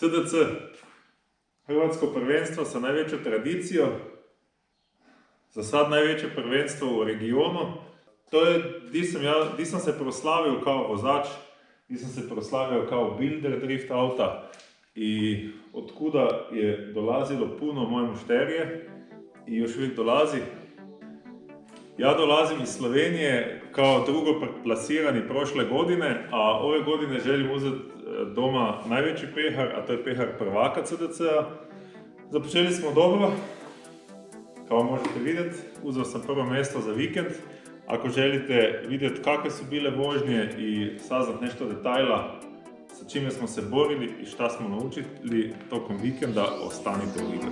CDC, Hrvatsko prvenstvo sa najvećo tradicijo, za sad največje prvenstvo v regionu. To je, di sam se proslavil kao vozač, di sam se proslavil kao builder drift auta i otkuda je dolazilo puno moje mušterije i još uvijek dolazi. Ja dolazim iz Slovenije kao drugo plasirani prošle godine, a ove godine želim uzeti doma najveći pehar, a to je pehar prvaka CDC-a. Započeli smo dobro, kao možete vidjeti, uzeo sam prvo mjesto za vikend. Ako želite vidjeti kakve su bile vožnje i saznat nešto detajla sa čime smo se borili i šta smo naučili tokom vikenda, ostanite u videu.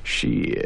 Shit.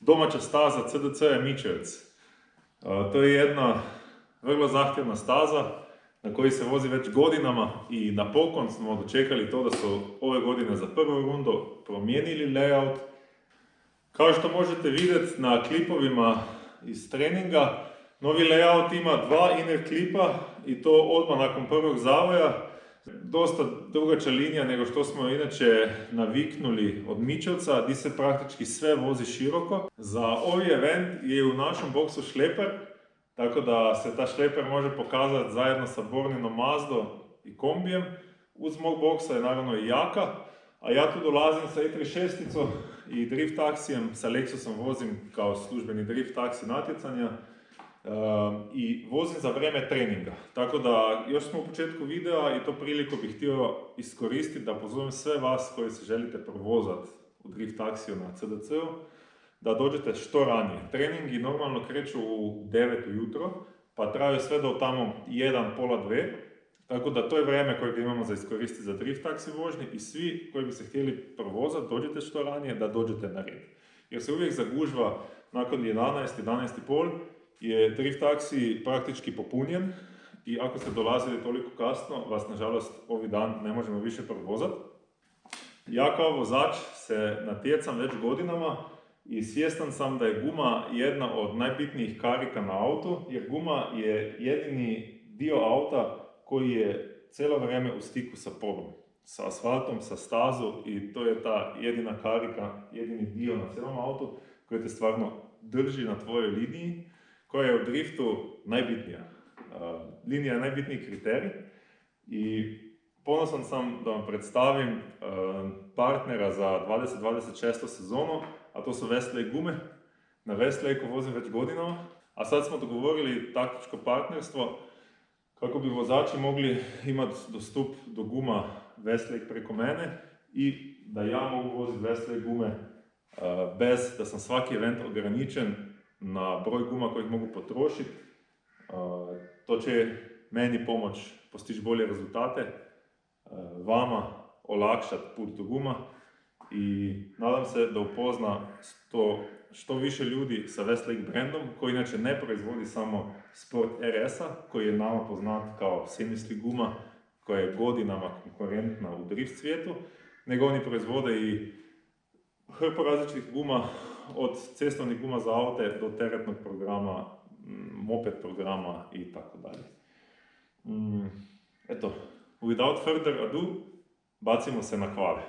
Domaća staza CDC je Mičevec. To je jedna vrlo zahtjevna staza na kojoj se vozi već godinama i napokon smo dočekali to da su ove godine za prvu rundu promijenili layout. Kao što možete vidjeti na klipovima iz treninga, novi layout ima dva inner klipa i to odmah nakon prvog zavoja. Dosta drugačija linija nego što smo inače naviknuli od Mičevca, gdje se praktički sve vozi široko. Za ovaj event je u našem boksu šleper, tako da se ta šleper može pokazati zajedno sa Borninom Mazdom i kombijem. Uz mog boksa je naravno i jaka, A ja tu dolazim sa E36 i drift taksijem, sa Lexusom vozim kao službeni drift taksi natjecanja i vozim za vrijeme treninga. Tako da još smo u početku videa i to priliku bih htio iskoristiti da pozovem sve vas koji se želite provozati u drift taksiju na CDC-u, da dođete što ranije. Treningi normalno kreću u 9 ujutro, pa traju sve do tamo 1, pola 2. Tako da to je vrijeme kojeg imamo za iskoristiti za drift taksi vožnje i svi koji bi se htjeli provozati, dođete što ranije da dođete na red. Jer se uvijek zagužva nakon 11:30 je drift taksi praktički popunjen i ako ste dolazili toliko kasno, vas nažalost ovih dan ne možemo više provozati. Ja kao vozač se natjecam već godinama i svjestan sam da je guma jedna od najbitnijih karika na autu, jer guma je jedini dio auta koji je cijelo vrijeme u stiku sa polom, sa asfaltom, sa stazu i to je ta jedina karika, jedini dio na cijelom autu koji te stvarno drži na tvojoj liniji, koja je u driftu najbitnija. Linija je najbitniji kriterij i ponosan sam da vam predstavim partnera za 2026. sezonu, a to su Westlake gume. Na Westlakeu vozim već godinama, a sad smo dogovorili taktičko partnerstvo kako bi vozači mogli imati dostup do guma Westlake preko mene i da ja mogu voziti Westlake gume bez da sam svaki event ograničen na broj guma kojih mogu potrošiti. To će meni pomoć postići bolje rezultate, vama olakšati put do guma i nadam se da upozna što više ljudi sa Westlake brandom, koji inače ne proizvodi samo Sport RS-a, koji je nama poznat kao semisli guma, koja je godinama konkurentna u drift svijetu, nego oni proizvode i hrpu različitih guma, od cestovnih guma za aute do teretnog programa, moped programa i tako dalje. Eto, without further ado, bacimo se na kvale.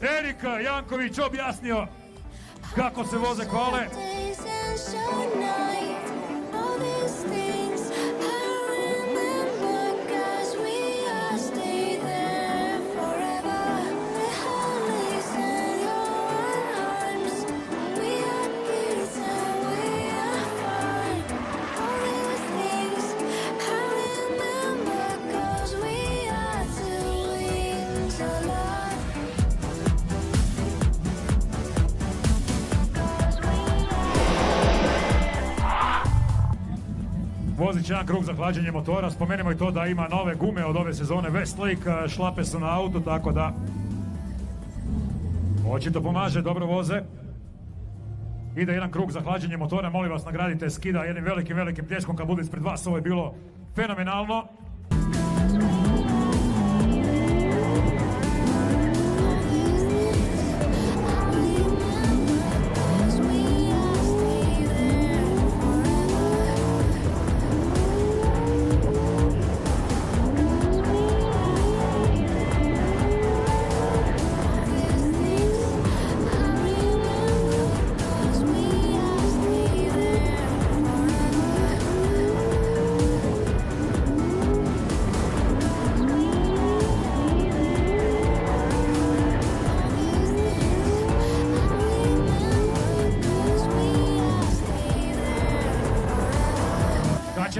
Erik Janković objasnio kako se voze kvale. Vozit će jedan krug za hlađenje motora. Spomenimo i to da ima nove gume od ove sezone Westlake, šlape su na autu, tako da očito pomaže, dobro voze. Ide jedan krug za hlađenje motora, molim vas nagradite Skida jednim velikim pljeskom kad bude ispred vas, ovo je bilo fenomenalno.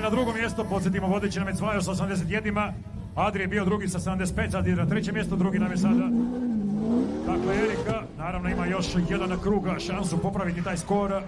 na drugo mjesto, podsjetimo vodeći nam je Cvajo sa 81, Adri je bio drugi sa 75, sad je na trećem mjestu, drugi nam je sada. Dakle, Erika, naravno ima još jedan krug šansu popraviti taj skor.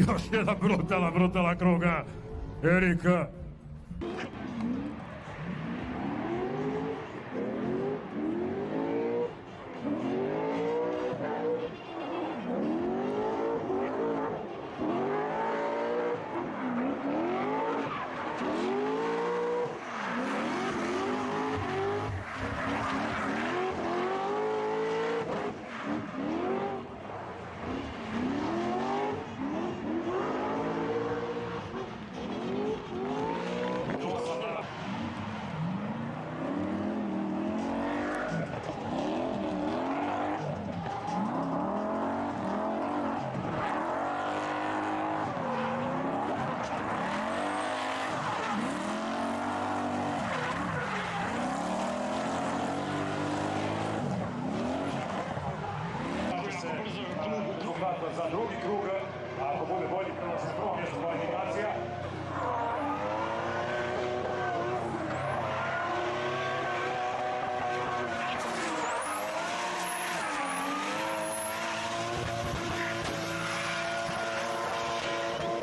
Još jedan brutalan kruga. Erika. Za drugi krug, ako bude bolji prelaz na prvo mjesto kvalifikacija.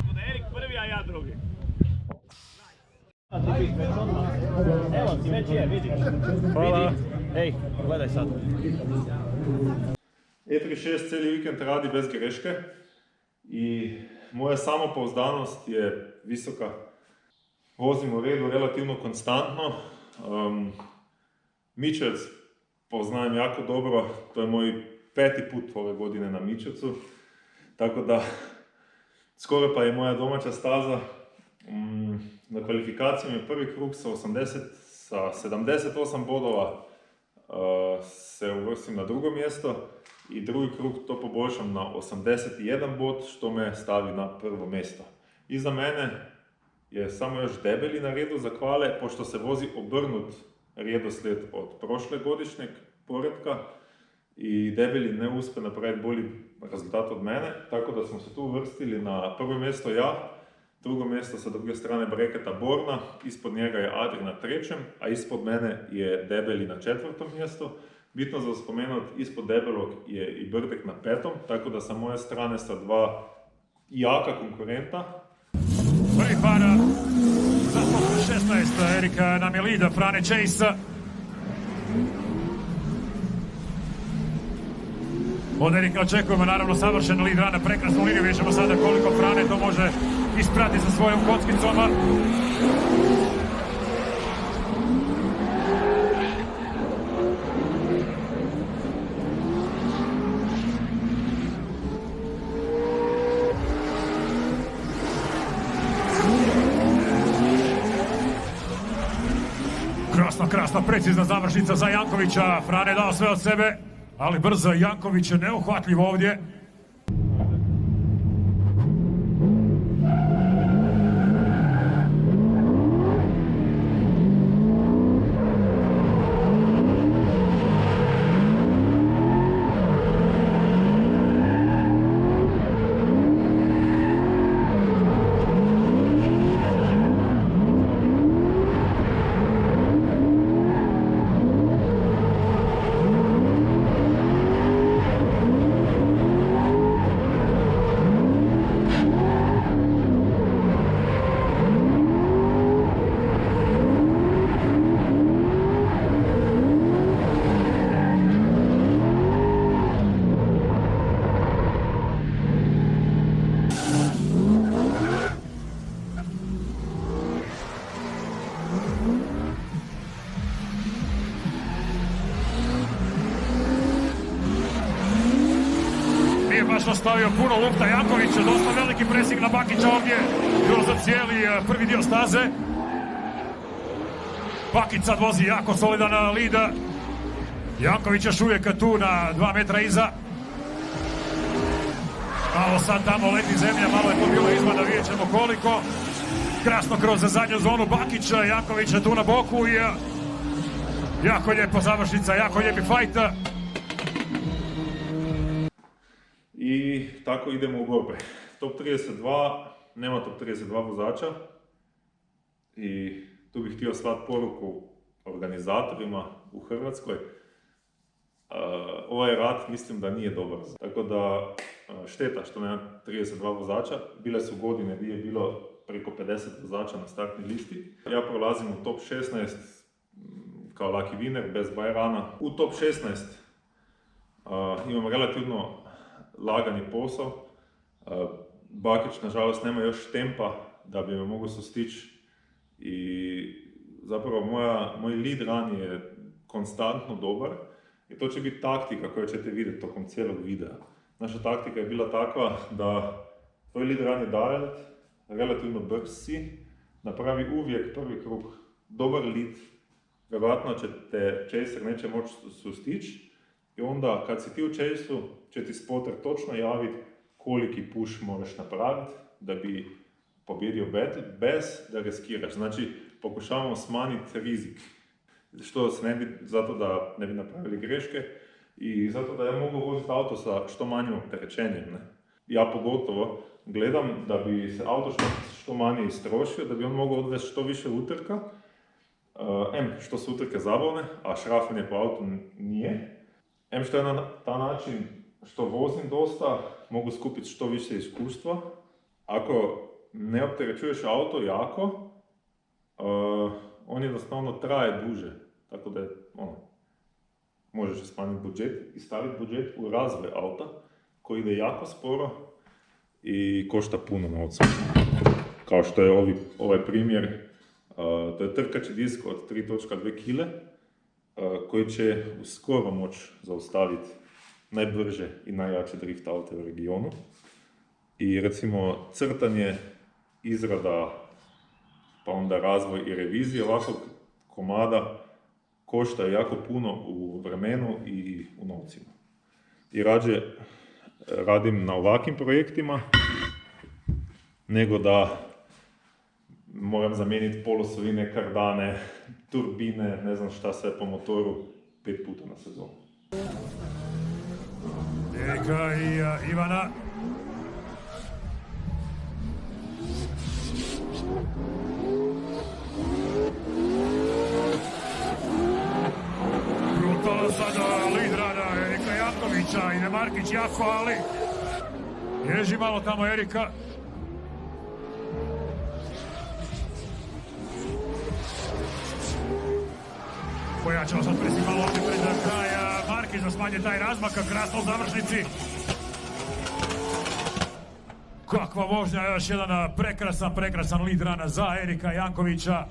Bude Erik prvi, a ja drugi. Evo ti već je, vidiš. Hvala. Ej, gledaj sad. E36 cijeli vikend radi bez greške i moja samopouzdanost je visoka. Vozim u redu relativno konstantno. Mičec poznajem jako dobro, to je moj 5. put ove godine na Mičecu, tako da skoro pa je moja domaća staza. Na kvalifikacijama je prvi krug sa 78 bodova se uvrstim na drugo mjesto i drugi krug to poboljšam na 81 bod, što me stavi na prvo mjesto. Iza mene je samo još Debeli na redu za kvale, pošto se vozi obrnut redoslijed od prošle godišnjeg poredka i Debeli ne uspije napraviti bolji rezultat od mene, tako da smo se tu uvrstili na prvo mjesto ja, drugo mjesto sa druge strane breketa Borna, ispod njega je Adri na trećem, a ispod mene je Debeli na četvrtom mjestu. Bitno za spomenuti, ispod Debelog je i Brdek na petom, tako da sa moje strane sa dva jaka konkurenta. Prvi par za 16, Erika nam je lida, Frane Chase. Od Erika očekujemo naravno savršen lead run, prekrasnu liniju, vidjet ćemo sada koliko Frane to može isprati sa svojom kockicom. Krasna, precizna završnica za Jankovića. Frane dao sve od sebe, ali brzo Janković je neuhvatljiv ovdje. ostavio puno lufta Jankovića, dosta veliki presing na Bakića ovdje, bilo za cijeli prvi dio staze. Bakić sad vozi jako solidan lead, Janković još uvijek tu na 2 metra iza. Malo sad tamo leti zemlja, malo je to bilo izvada, vidjet ćemo koliko. Krasno kroz zadnju zonu Bakić, Janković je tu na boku i jako lijepa završnica, jako lijepi fajt. I tako idemo u borbe. Top 32, nema top 32 vozača. I tu bih htio slati poruku organizatorima u Hrvatskoj. Ovaj rat mislim da nije dobar. Tako da šteta što nema 32 vozača. Bile su godine gdje je bilo preko 50 vozača na startnoj listi. Ja prolazim u top 16 kao lucky winner bez Bajrana. U top 16 imam relativno lagani posao. Bakić nažalost nema još tempa da bi me mogao sustići i zapravo moj lead run je konstantno dobar i to će biti taktika koju ćete vidjeti tokom cijelog videa. Naša taktika je bila takva da tvoj lead run je dialed, relativno brz si, napravi uvijek prvi krug dobar lead, vjerojatno će te chaser neće moći sustići i onda kad si ti u chaseru će ti spotter točno javiti koliki push moraš napraviti da bi pobjedio battle bez da riskiraš. Znači, pokušavamo smanjiti rizik. Što se ne bi, zato da ne bi napravili greške i zato da ja mogu voziti auto sa što manjim opterećenjem. Ne? Ja pogotovo gledam da bi se auto što manje istrošio, da bi on mogao odvesti što više utrka. Što su utrke zabavne, a šrafanje po autu nije. Što je na taj način što vozim dosta, mogu skupiti što više iskustva. Ako ne opterećuješ auto jako, on jednostavno traje duže. Tako da je, možeš smanjiti budžet i staviti budžet u razvoj auta koji ide jako sporo i košta puno novca. Kao što je ovaj primjer, to je trkači disk od 3.2 kg koji će uskoro moći zaustaviti najbrže i najjače drift aute u regionu. I recimo crtanje, izrada, pa onda razvoj i revizija ovakvog komada košta jako puno u vremenu i u novcima. I rađe radim na ovakvim projektima nego da moram zamijeniti polosovine, kardane, turbine, ne znam šta sve po motoru 5 puta na sezonu. Erika i Ivana. Brutalo sada lead rada Erika Jankovića, ide Markić jako, ali ježi malo tamo Erika. Pojačao sad presi malo ovdje pred kraja Markić da smanje taj razmak, krasno u završnici. Kakva vožnja, još jedan prekrasan lead run za Erika Jankovića.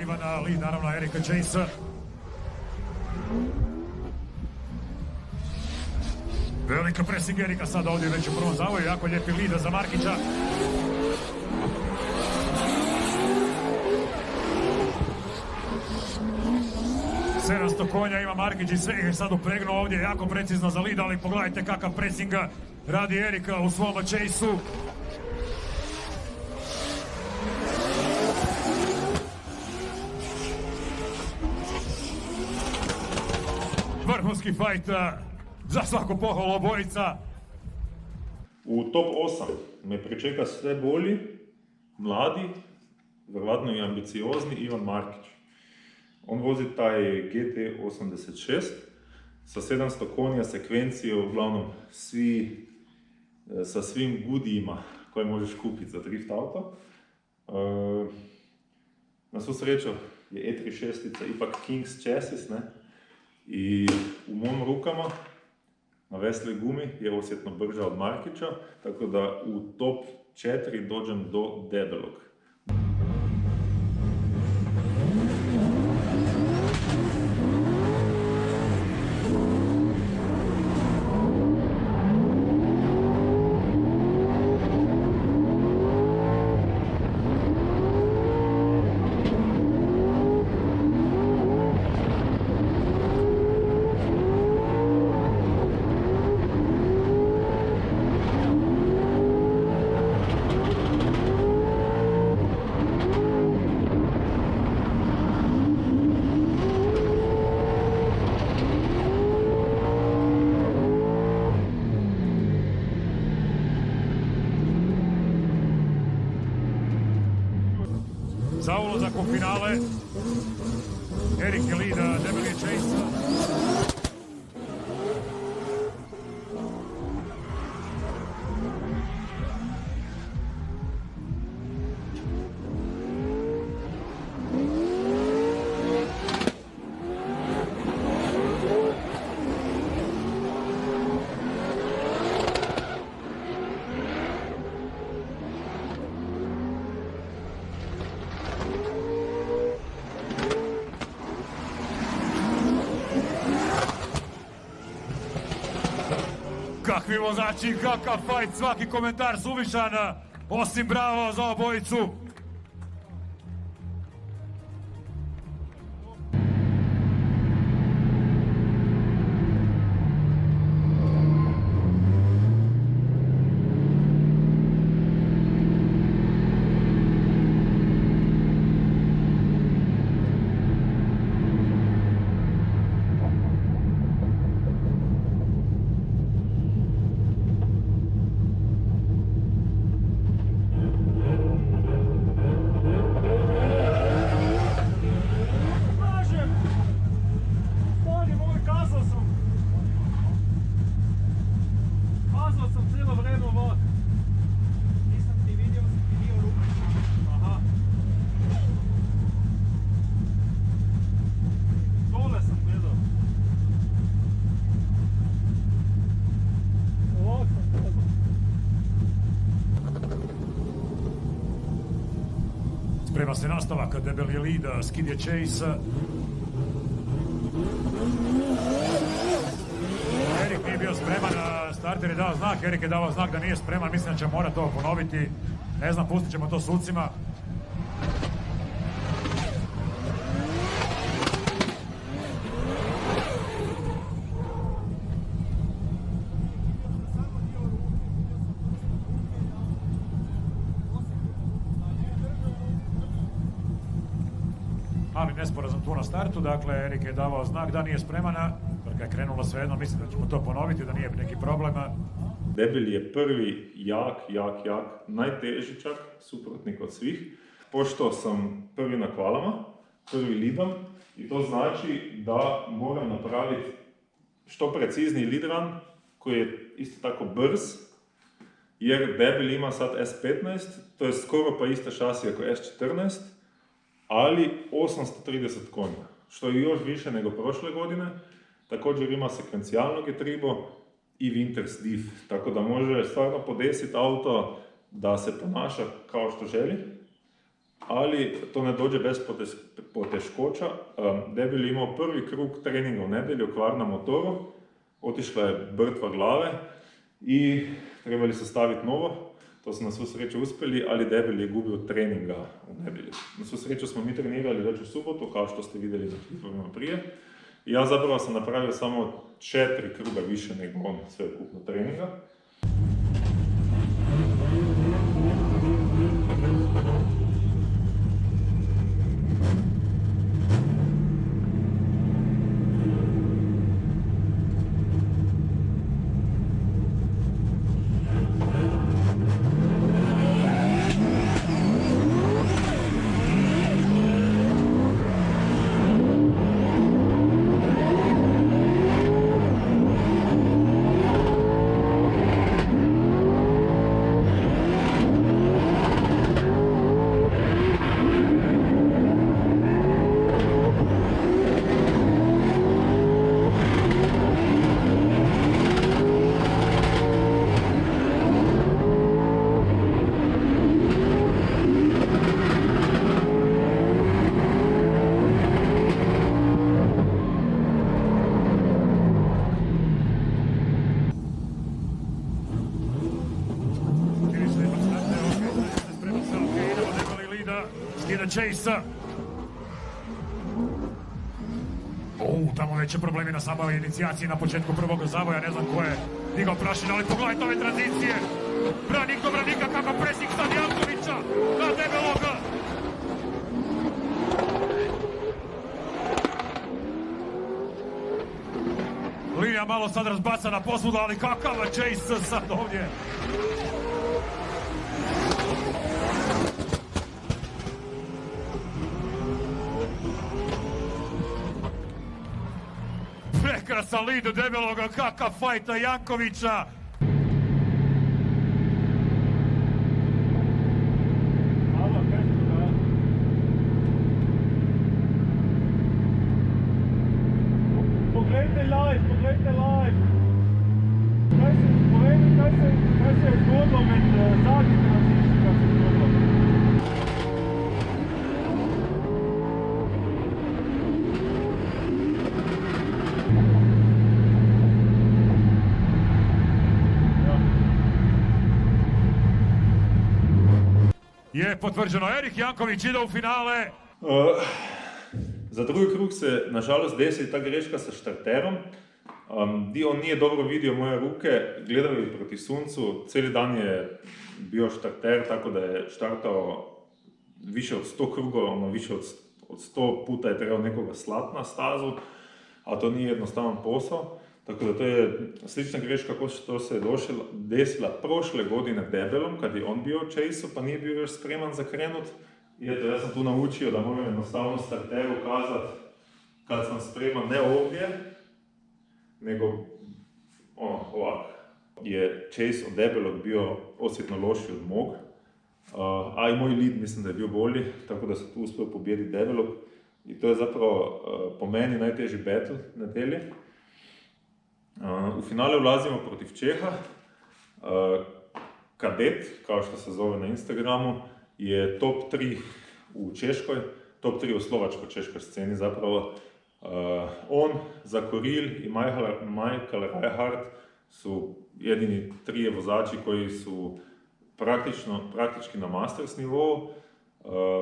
Ivana lead, naravno Erika Chase. Velika pressing Erika sada ovdje već u prvom zavoju, jako lijepi lead za Markića. Konja ima Markić i sve je sad upregnuo ovdje jako precizno za lead, ali pogledajte kakav pressing radi Erika u svom chase-u. vrhunski fajt, za svaku pohvalu obojica. U top 8 me pričeka sve bolji, mladi, vjerojatno i ambiciozni Ivan Markić. On vozi taj GT86 sa 700 konja, sekvencije, uglavnom sa svim goodijima koje možeš kupiti za drift auto. Na svu sreću je E36 ipak King's chassis, ne? I u mom rukama na vesli gumi je osjetno brža od Markića, tako da u top 4 dođem do debelog. Za ulazak u finale, Erik je lida, debeli je Chase. Kakvi vozači, kakav fajt, svaki komentar suvišan, osim bravo za obojicu. Sprema se nastavak, debeli je lead, skid je Chase. Erik nije bio spreman, starter je dao znak, Erik je dao znak da nije spreman, mislim da će morati to ponoviti. Ne znam, pustit ćemo to sucima. Ali nesporazum tu na startu, dakle Erik je davao znak da nije spremana, trka je krenula svejedno, mislim da ćemo to ponoviti, da nije neki problem. Debeli je prvi jak, najteži čak, suprotnik od svih, pošto sam prvi na kvalama, prvi lidam i to znači da moram napraviti što precizniji lead run koji je isto tako brz, jer Debeli ima sad S15, to je skoro pa ista šasija kao S14, ali 830 konja, što je još više nego prošle godine. Također ima sekvencijalno getribo i Winters diff, tako da može stvarno podesiti auto da se ponaša kao što želi, ali to ne dođe bez poteškoća. Debeli imao prvi krug treninga u nedjelju, kvar na motoru, otišla je brtva glave i trebali su staviti novo. To su na svu sreću uspjeli, ali Debeli je gubio treninga u nedjelju. Na svu sreću smo mi trenirali već u subotu, kao što ste vidjeli na klipovima prije. I ja zapravo sam napravio samo 4 kruga više nego on sve ukupno treninga. Chase. Tamo veće problemi na samoj inicijaciji na početku prvog zavoja, ne znam ko je digao prašinu, ali pogledajte ove tranzicije. Branik do branika, kako presik sad Jankovića na debeloga. Linija malo sad razbacana posvuda, ali kakav Chase sad ovdje. Prekrasan lead debeloga, kakav fajta Jankovića. Pogledajte live. Kaj se je zgodilo med zadnjim tranzicijom, kaj se je zgodilo? Je potvrđeno, Erik Janković ide u finale. Za drugi krug se nažalost desi ta greška sa štarterom. On nije dobro vidio moje ruke, gledao je proti suncu, cijeli dan je bio štarter, tako da je štartao više od 100 krugova, više od 100 puta je trebao nekoga slati na stazu, a to nije jednostavan posao. Tako da to je slična greška kao što se je desila prošle godine debelom, kad je on bio u Chase-u pa nije bio još spreman za krenut. I eto, ja sam tu naučio da moram jednostavno starteru kazat kad sam spreman, ne ovdje, nego ovako. Je Chase od debelog bio osjetno lošiji od mog, a i moj lead mislim da je bio bolji, tako da sam tu uspio pobijediti debelog. I to je zapravo po meni najteži battle nedelje. U finale ulazimo protiv Čeha. Kadet, kao što se zove na Instagramu, je top 3 u Češkoj, top 3 u slovačko-češkoj sceni zapravo. On, Zakoril i Michael Reihard su jedini trije vozači koji su praktički na Masters nivou.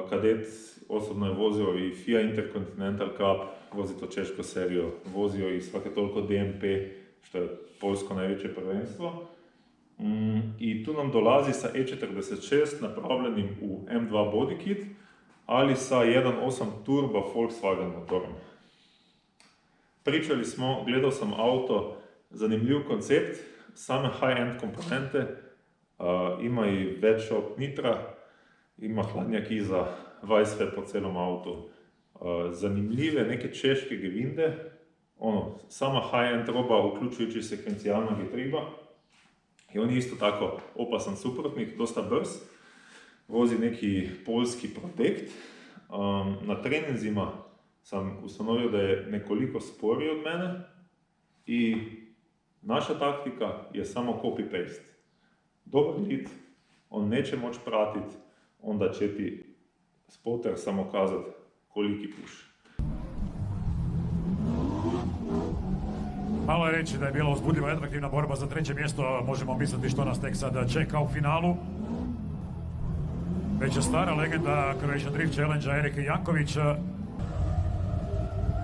Kadet osobno je vozio i FIA Intercontinental Cup, vozi to češko seriju, vozio i svake toliko DMP, što je poljsko najveće prvenstvo. I tu nam dolazi sa E46 napravljenim u M2 body kit, ali sa 1.8 turbo Volkswagen motorom. Pričali smo, gledao sam auto, zanimljiv koncept, same high-end komponente, ima i wet shop nitra, ima hladnjak iza, sve po celom autu. Zanimljive neke češke gevinde, sama high-end roba uključujući sekvencijalnog retrieva. I on je isto tako opasan suprotnik, dosta brz. Vozi neki poljski Protect. Na treninzima sam ustanovio da je nekoliko sporiji od mene i naša taktika je samo copy-paste. Dobar lead, on neće moći pratiti, onda će ti spotter samo kazati koliki puš. Malo je reći da je bila uzbudljiva i atraktivna borba za treće mjesto, možemo misliti što nas tek sad čeka u finalu. Već je stara legenda Croatian Drift Challenge Erik Janković.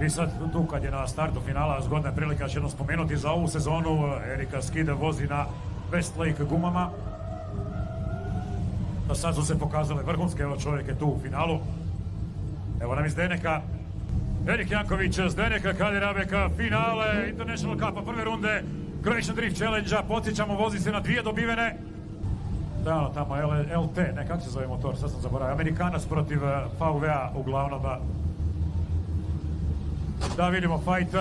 I sad tu kad je na startu finala zgodna je prilika još jednom spomenuti za ovu sezonu. Erika Skide vozi na Westlake gumama. Do sad su se pokazale vrhunske, evo čovjek je tu u finalu. Evo nam iz Deneka. Erik Janković s Deneka, Kadirabeka, finale International Cupa prve runde Croatian Drift Challenge-a. Podsjećamo, vozi se na 2 dobivene. Da, tamo LT, ne, kako se zove motor, sad sam zaboravio. Amerikanac protiv VW-a uglavnom. Da vidimo fight.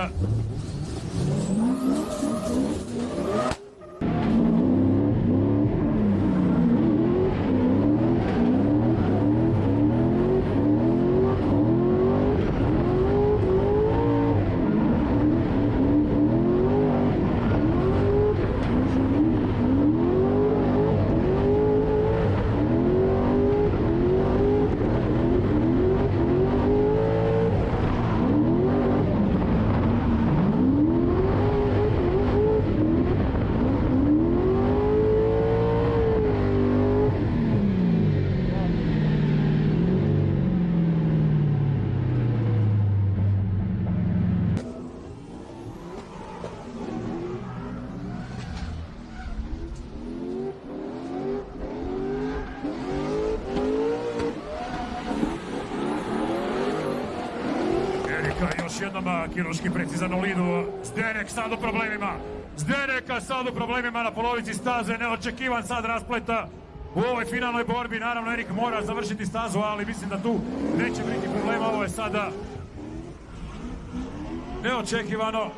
još jednom kirurški precizan u lidu. Zdenek sad u problemima. Zdeneka sad u problemima na polovici staze. Neočekivan sad raspleta u ovoj finalnoj borbi. Naravno, Erik mora završiti stazu, ali mislim da tu neće biti problema. Ovo je sada neočekivano.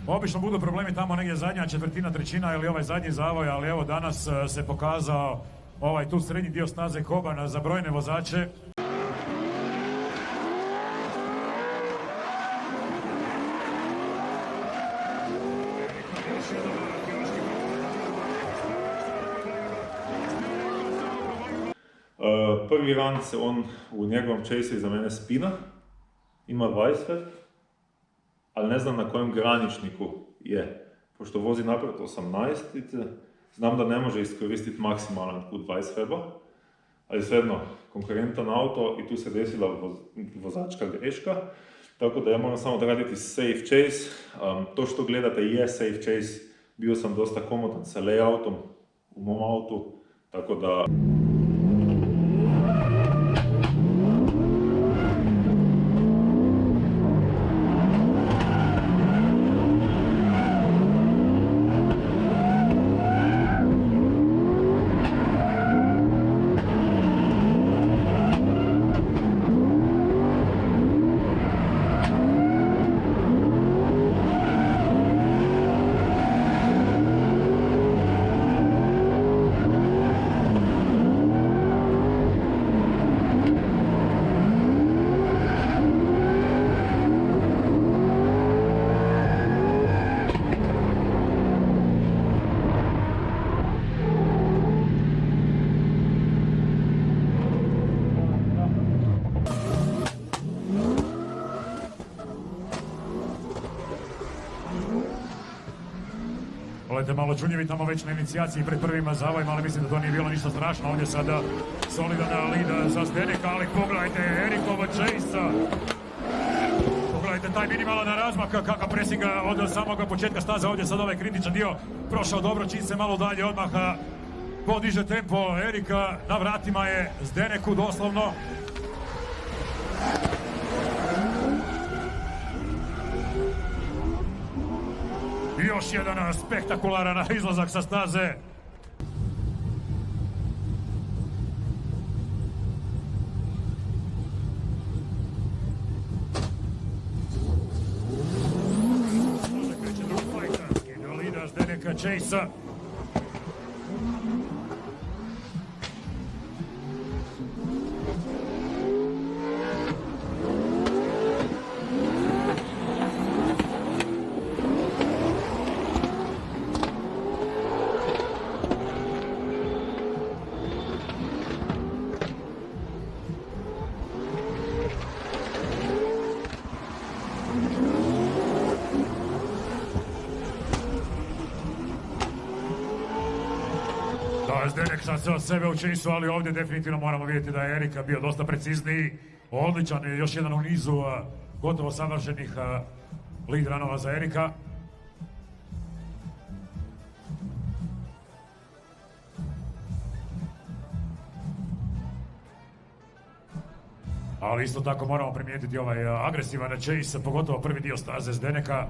Obično budu problemi tamo negdje zadnja četvrtina, trećina ili ovaj zadnji zavoj, ali evo danas se pokazao ovaj tu srednji dio staze koban za brojne vozače. Prvi run se on u njegovom chase iza mene spina, ima Weisfeld, ali ne znam na kojem graničniku je. Pošto vozi naprijed 18, znam da ne može iskoristiti maksimalan kut Weisfelda, ali svejedno konkurentan auto i tu se desila vozačka greška, tako da ja moram samo odraditi safe chase. To što gledate je safe chase, bio sam dosta komodan sa layoutom u mom autu, tako da... Gledajte, malo čunjevi tamo već na inicijaciji pred prvima zavojima, ali mislim da to nije bilo ništa strašno. Ovdje sada solidan lead za Zdeneka, ali pogledajte Erikova chase-a. Pogledajte taj minimalan razmak, kakav pressing od samog početka staze. Ovdje sad ovaj kritičan dio prošao dobro, čim se malo dalje odmah podiže tempo Erika. Na vratima je Zdeneku doslovno. Još jedan spektakularan izlazak sa staze. Sada kreće drugi fajta. Ide lida Zdeneka Chase-a. Zdenek sad se od sebe u chase-u, ali ovdje definitivno moramo vidjeti da je Erika bio dosta precizniji. Odličan je još jedan u nizu gotovo savršenih lead runova za Erika. Ali isto tako moramo primijetiti ovaj agresivan chase, pogotovo prvi dio staze Zdeneka.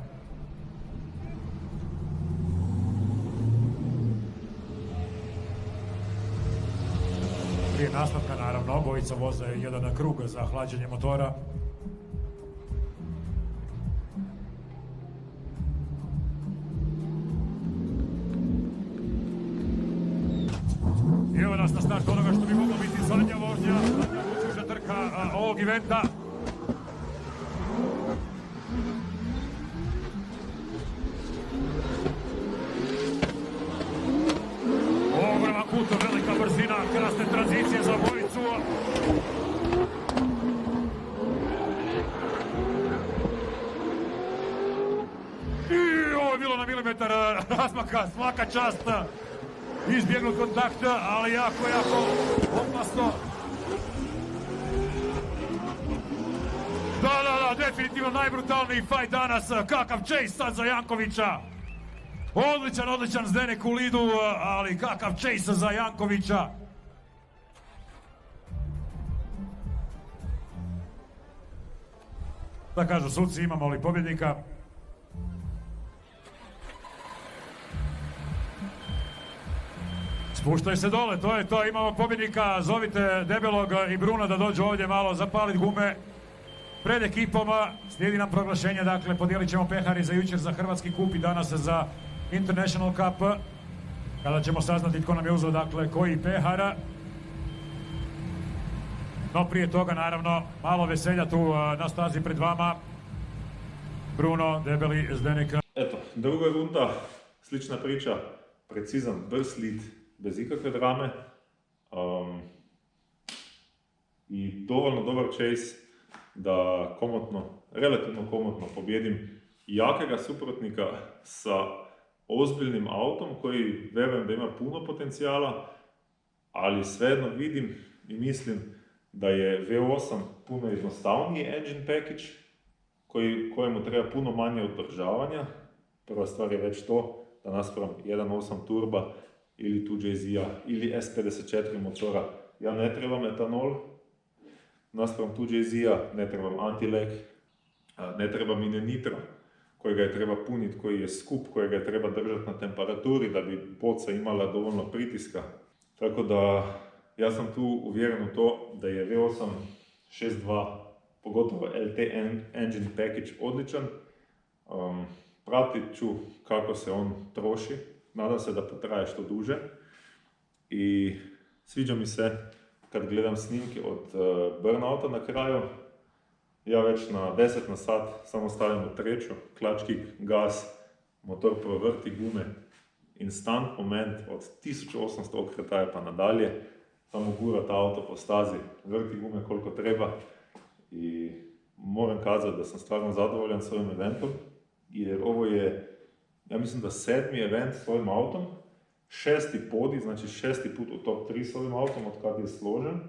Prije nastavka, naravno, obojica voze jedan krug za hlađenje motora. I evo nas na start onoga što bi moglo biti zadnja vožnja, zadnja trka ovog eventa. Ogroman kut, velika brzina, krasne tranzicije za obojicu. I ovo je bilo na milimetar razmaka, svaka čast. Izbjegnut kontakt, ali jako opasno. Da, definitivno najbrutalniji fight danas. Kakav chase sad za Jankovića. Odličan Zdenek u lidu, ali kakav chase za Jankovića. Da kažu suci, imamo li pobjednika? Spuštaju se dole, to je to, imamo pobjednika, zovite Debelog i Bruno da dođu ovdje malo zapaliti gume pred ekipama. Slijedi nam proglašenje, dakle podijelit ćemo pehari za jučer za Hrvatski kup i danas za International Cup, kada ćemo saznati tko nam je uzeo, dakle, koji pehara. No prije toga, naravno, malo veselja tu na stazi pred vama. Bruno, Debeli, Zdenek. Eto, druga runda, slična priča, precizan, brz lead, bez ikakve drame. I dovoljno dobar chase da relativno komotno pobjedim jakega suprotnika sa ozbiljnim autom koji vjerujem da ima puno potencijala, ali svejedno vidim i mislim da je V8 puno jednostavniji engine package kojemu treba puno manje održavanja. Prva stvar je već to da naspram 1.8 turba ili 2JZ-a ili S54 motora ja ne trebam etanol, naspram 2JZ-a ne trebam anti-lag, ne trebam i nitro kojega je treba puniti, koji je skup, kojega je treba držati na temperaturi da bi boca imala dovoljno pritiska. Tako da ja sam tu uvjeren u to da je V8 6.2, pogotovo LT engine package odličan. Pratit ću kako se on troši, nadam se da potraje što duže i sviđa mi se kad gledam snimke od burnouta na kraju. Ja već na 10 na sat samo stavim u treću, klački, gas, motor provrti gume, instant moment od 1800 okretaja pa nadalje, samo gurat auto po stazi, vrti gume koliko treba i moram kazati da sam stvarno zadovoljan s ovim eventom, jer ovo je, ja mislim da 7. event s ovim autom, 6. podi, znači 6. put u top 3 s ovim autom od kad je složen,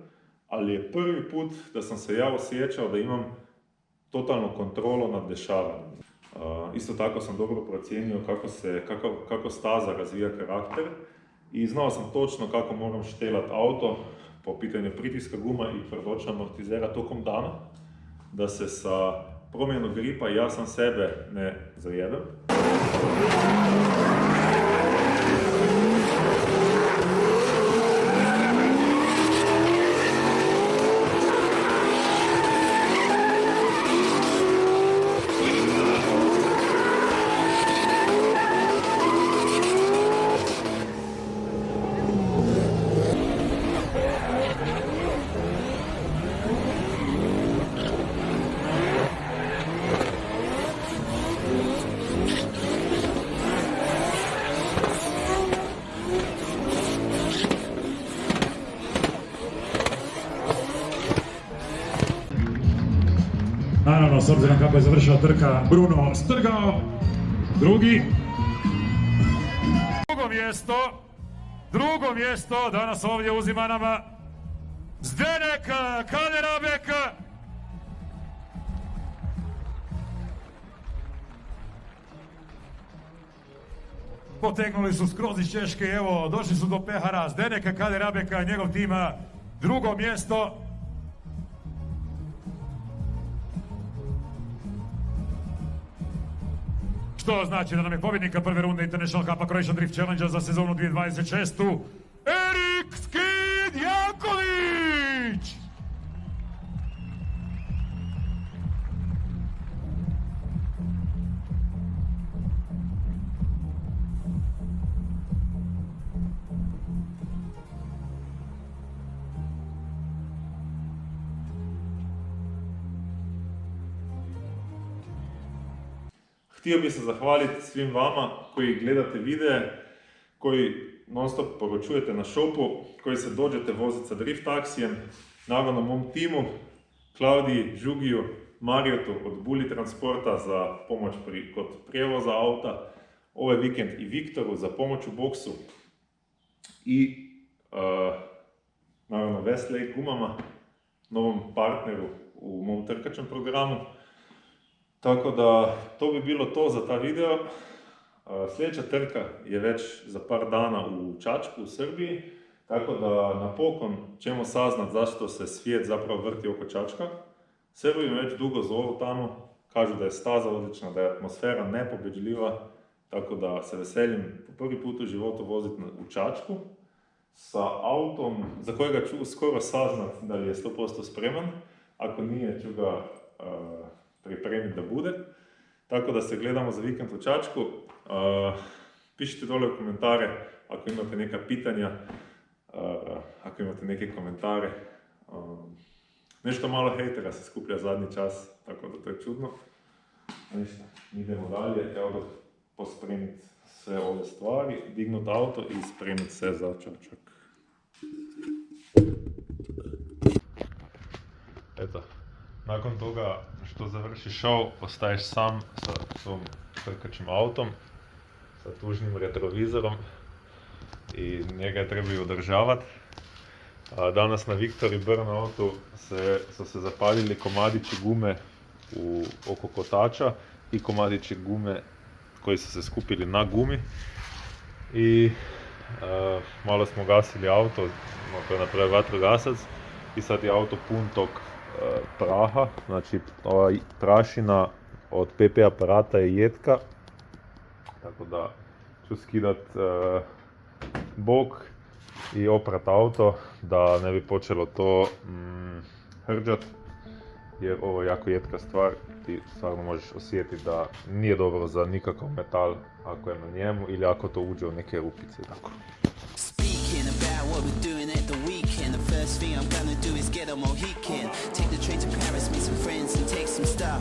ali je prvi put da sam se ja osjećao da imam totalnu kontrolu nad dešavanjem. Isto tako sam dobro procijenio kako staza razvija karakter i znao sam točno kako moram štelat auto po pitanju pritiska guma i tvrdoća amortizera tokom dana, da se sa promjenom gripa ja sam sebe ne zajebem. Naravno, s obzirom kako je završila trka, Bruno strgao, drugo mjesto, danas ovdje uzima nama Zdenek Kaderabek. Potegnuli su skroz iz Češke, evo, došli su do pehara Zdeneka Kaderabeka, njegov tima, drugo mjesto. Što znači da nam je pobjednika prve runde International Cup Croatian Drift Challenge za sezonu 2026. Erik Skid Janković! Htio bih se zahvaliti svim vama koji gledate videe, koji non stop poručujete na shopu, koji se dođete voziti sa drift taksijem, naravno mom timu, Klaudiji, Žugiju, Marijotu od Bully Transporta za pomoć kod prijevoza auta, ovaj vikend i Viktoru za pomoć u boksu i naravno Westlake gumama, novom partneru u mom trkačem programu. Tako da, to bi bilo to za ta video. Sljedeća trka je već za par dana u Čačku, u Srbiji. Tako da, napokon ćemo saznat zašto se svijet zapravo vrti oko Čačka. Srbi me već dugo zovu tamo kažu da je staza odlična, da je atmosfera nepobjeđljiva, tako da se veselim po prvi put u životu voziti u Čačku sa autom za kojega ću skoro saznat da li je 100% spreman, ako nije ću ga pripremiti da bude. Tako da se gledamo za vikend u Čačku. Pišite dole u komentare ako imate neka pitanja, ako imate neke komentare. Nešto malo hejtera se skuplja zadnji čas, tako da to je čudno. Ništa, idemo dalje, evo ga pospremiti sve ove stvari, dignut auto i spremiti se za Čačak. Eto, nakon toga što završiš show, ostaješ sam sa svom trkačim autom, sa tužnim retrovizorom i njega trebaju održavati. Danas na Victory Burnoutu su se zapalili komadići gume oko kotača i komadići gume koji su se skupili na gumi i malo smo gasili auto, to je napravio vatrogasac i sad je auto pun tog praha, znači ova prašina od PP aparata je jetka, tako da ću skidat bok i oprat auto da ne bi počelo to hrđat, jer ovo je jako jetka stvar, ti stvarno možeš osjetiti da nije dobro za nikakav metal ako je na njemu ili ako to uđe u neke rupice, tako. Speaking about what we're doing at the weekend, the first thing I'm gonna do is get a Mohican. Take the train to Paris, meet some friends and take some stuff.